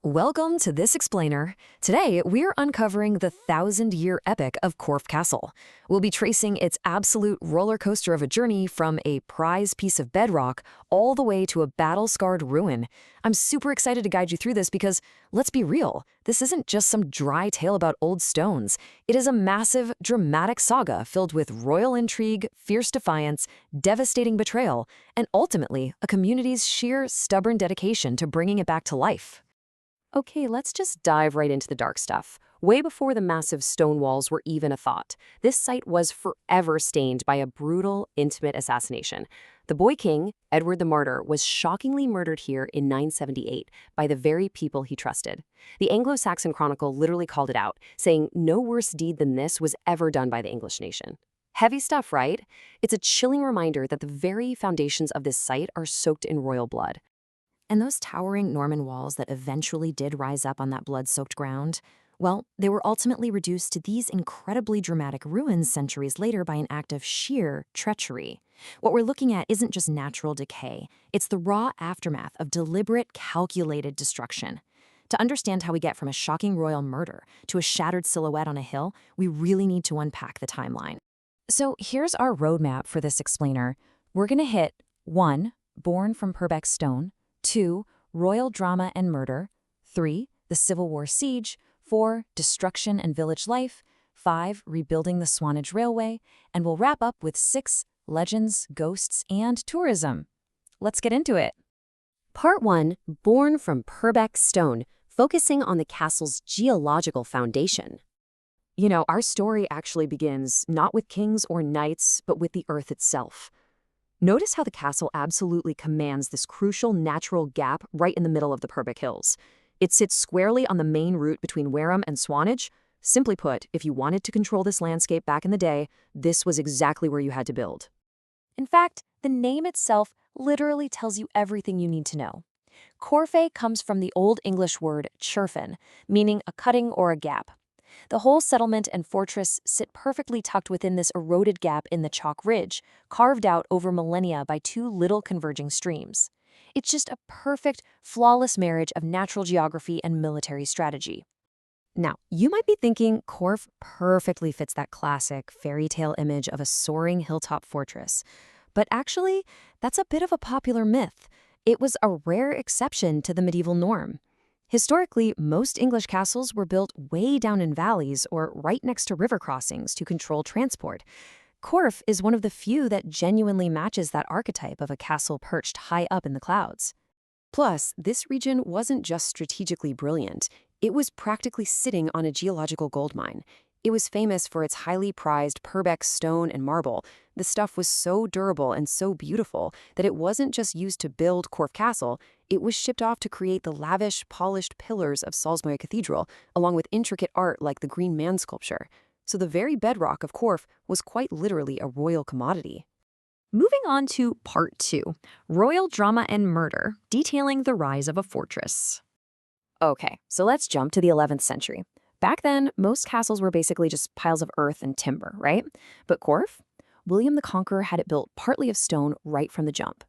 Welcome to This Explainer. Today, we're uncovering the thousand-year epic of Corfe Castle. We'll be tracing its absolute roller coaster of a journey from a prized piece of bedrock all the way to a battle-scarred ruin. I'm super excited to guide you through this because, let's be real, this isn't just some dry tale about old stones. It is a massive, dramatic saga filled with royal intrigue, fierce defiance, devastating betrayal, and ultimately, a community's sheer, stubborn dedication to bringing it back to life. Okay, let's just dive right into the dark stuff. Way before the massive stone walls were even a thought, this site was forever stained by a brutal, intimate assassination. The boy king, Edward the Martyr, was shockingly murdered here in 978 by the very people he trusted. The Anglo-Saxon Chronicle literally called it out, saying no worse deed than this was ever done by the English nation. Heavy stuff, right? It's a chilling reminder that the very foundations of this site are soaked in royal blood. And those towering Norman walls that eventually did rise up on that blood-soaked ground, well, they were ultimately reduced to these incredibly dramatic ruins centuries later by an act of sheer treachery. What we're looking at isn't just natural decay, it's the raw aftermath of deliberate, calculated destruction. To understand how we get from a shocking royal murder to a shattered silhouette on a hill, we really need to unpack the timeline. So here's our roadmap for this explainer. We're going to hit 1. Born from Purbeck Stone, 2. Royal drama and murder, 3. The Civil War siege, 4. Destruction and village life, 5. Rebuilding the Swanage Railway, and we'll wrap up with 6. Legends, ghosts, and tourism. Let's get into it. Part 1. Born from Purbeck Stone, focusing on the castle's geological foundation. You know, our story actually begins not with kings or knights, but with the earth itself. Notice how the castle absolutely commands this crucial natural gap right in the middle of the Purbeck Hills. It sits squarely on the main route between Wareham and Swanage. Simply put, if you wanted to control this landscape back in the day, this was exactly where you had to build. In fact, the name itself literally tells you everything you need to know. Corfe comes from the Old English word churfen, meaning a cutting or a gap. The whole settlement and fortress sit perfectly tucked within this eroded gap in the chalk ridge, carved out over millennia by two little converging streams. It's just a perfect, flawless marriage of natural geography and military strategy. Now, you might be thinking Corfe perfectly fits that classic fairy tale image of a soaring hilltop fortress. But actually, that's a bit of a popular myth. It was a rare exception to the medieval norm. Historically, most English castles were built way down in valleys or right next to river crossings to control transport. Corfe is one of the few that genuinely matches that archetype of a castle perched high up in the clouds. Plus, this region wasn't just strategically brilliant, it was practically sitting on a geological gold mine. It was famous for its highly prized Purbeck stone and marble. The stuff was so durable and so beautiful that it wasn't just used to build Corfe Castle, it was shipped off to create the lavish, polished pillars of Salisbury Cathedral, along with intricate art like the Green Man sculpture. So the very bedrock of Corfe was quite literally a royal commodity. Moving on to Part 2, Royal Drama and Murder, detailing the rise of a fortress. Okay, so let's jump to the 11th century. Back then, most castles were basically just piles of earth and timber, right? But Corfe? William the Conqueror had it built partly of stone right from the jump.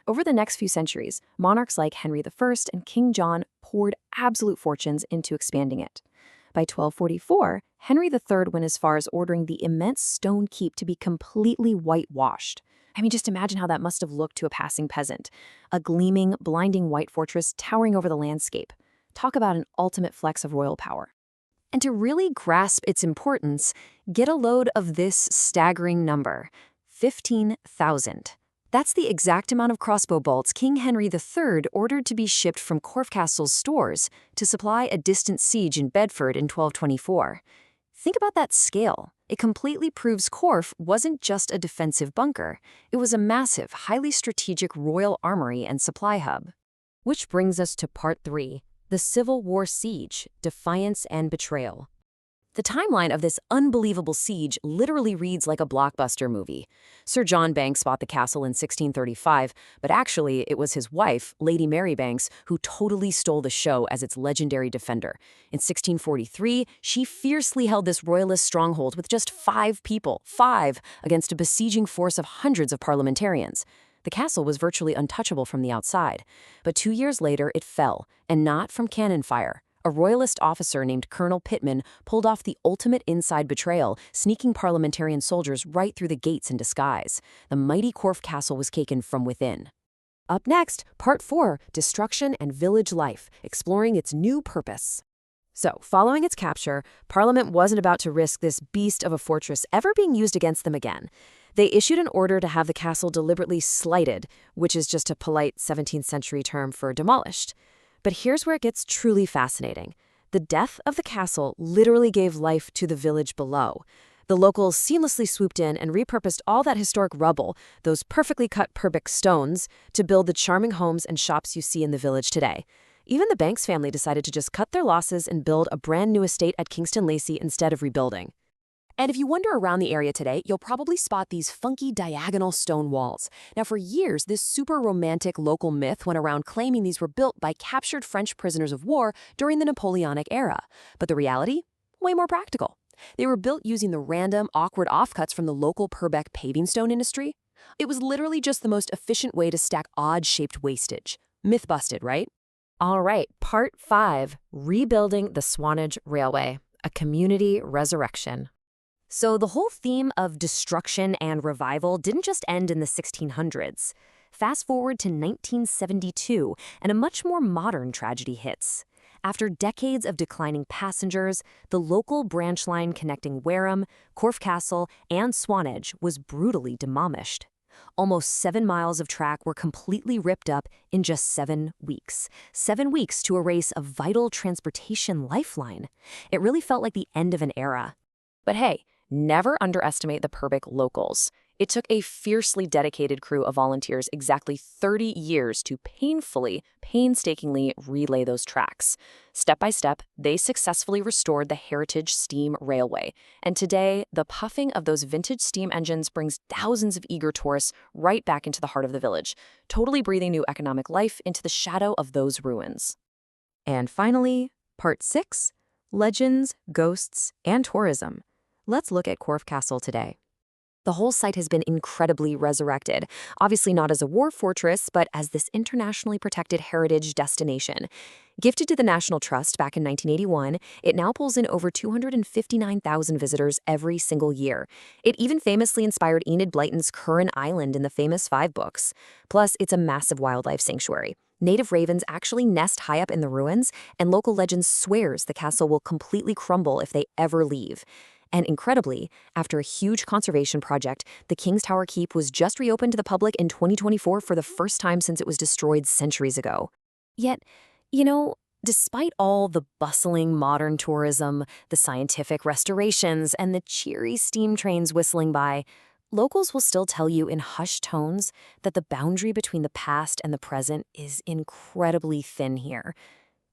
Over the next few centuries, monarchs like Henry I and King John poured absolute fortunes into expanding it. By 1244, Henry III went as far as ordering the immense stone keep to be completely whitewashed. I mean, just imagine how that must have looked to a passing peasant. A gleaming, blinding white fortress towering over the landscape. Talk about an ultimate flex of royal power. And to really grasp its importance, get a load of this staggering number, 15,000. That's the exact amount of crossbow bolts King Henry III ordered to be shipped from Corfe Castle's stores to supply a distant siege in Bedford in 1224. Think about that scale. It completely proves Corfe wasn't just a defensive bunker. It was a massive, highly strategic royal armory and supply hub. Which brings us to Part 3. The Civil War siege, defiance and betrayal. The timeline of this unbelievable siege literally reads like a blockbuster movie. Sir John Banks bought the castle in 1635, but actually it was his wife, Lady Mary Banks, who totally stole the show as its legendary defender. In 1643, she fiercely held this royalist stronghold with just 5 people, against a besieging force of hundreds of parliamentarians. The castle was virtually untouchable from the outside. But 2 years later, it fell, and not from cannon fire. A royalist officer named Colonel Pittman pulled off the ultimate inside betrayal, sneaking parliamentarian soldiers right through the gates in disguise. The mighty Corfe Castle was taken from within. Up next, Part 4, Destruction and Village Life, exploring its new purpose. So, following its capture, Parliament wasn't about to risk this beast of a fortress ever being used against them again. They issued an order to have the castle deliberately slighted, which is just a polite 17th century term for demolished. But here's where it gets truly fascinating. The death of the castle literally gave life to the village below. The locals seamlessly swooped in and repurposed all that historic rubble, those perfectly cut Purbeck stones, to build the charming homes and shops you see in the village today. Even the Banks family decided to just cut their losses and build a brand new estate at Kingston Lacey instead of rebuilding. And if you wander around the area today, you'll probably spot these funky diagonal stone walls. Now, for years, this super romantic local myth went around claiming these were built by captured French prisoners of war during the Napoleonic era. But the reality? Way more practical. They were built using the random, awkward offcuts from the local Purbeck paving stone industry. It was literally just the most efficient way to stack odd-shaped wastage. Myth busted, right? All right, Part 5, Rebuilding the Swanage Railway, a Community Resurrection. So the whole theme of destruction and revival didn't just end in the 1600s. Fast forward to 1972, and a much more modern tragedy hits. After decades of declining passengers, the local branch line connecting Wareham, Corfe Castle, and Swanage was brutally demolished. Almost 7 miles of track were completely ripped up in just 7 weeks. 7 weeks to erase a vital transportation lifeline. It really felt like the end of an era. But hey, never underestimate the Purbeck locals. It took a fiercely dedicated crew of volunteers exactly 30 years to painstakingly relay those tracks. Step by step, they successfully restored the heritage steam railway. And today, the puffing of those vintage steam engines brings thousands of eager tourists right back into the heart of the village, totally breathing new economic life into the shadow of those ruins. And finally, Part 6, Legends, Ghosts, and Tourism. Let's look at Corfe Castle today. The whole site has been incredibly resurrected, obviously not as a war fortress, but as this internationally protected heritage destination. Gifted to the National Trust back in 1981, it now pulls in over 259,000 visitors every single year. It even famously inspired Enid Blyton's Curran Island in the famous 5 books. Plus, it's a massive wildlife sanctuary. Native ravens actually nest high up in the ruins, and local legend swears the castle will completely crumble if they ever leave. And incredibly, after a huge conservation project, the King's Tower Keep was just reopened to the public in 2024 for the first time since it was destroyed centuries ago. Yet, despite all the bustling modern tourism, the scientific restorations, and the cheery steam trains whistling by, locals will still tell you in hushed tones that the boundary between the past and the present is incredibly thin here.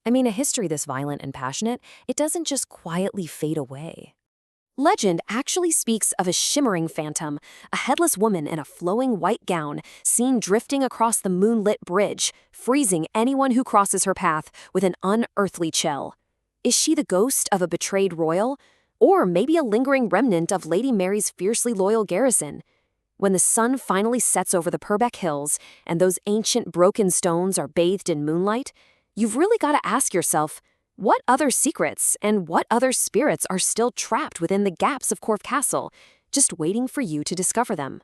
I mean, a history this violent and passionate, it doesn't just quietly fade away. Legend actually speaks of a shimmering phantom, a headless woman in a flowing white gown, seen drifting across the moonlit bridge, freezing anyone who crosses her path with an unearthly chill. Is she the ghost of a betrayed royal? Or maybe a lingering remnant of Lady Mary's fiercely loyal garrison? When the sun finally sets over the Purbeck Hills and those ancient broken stones are bathed in moonlight, you've really got to ask yourself, what other secrets and what other spirits are still trapped within the gaps of Corfe Castle, just waiting for you to discover them?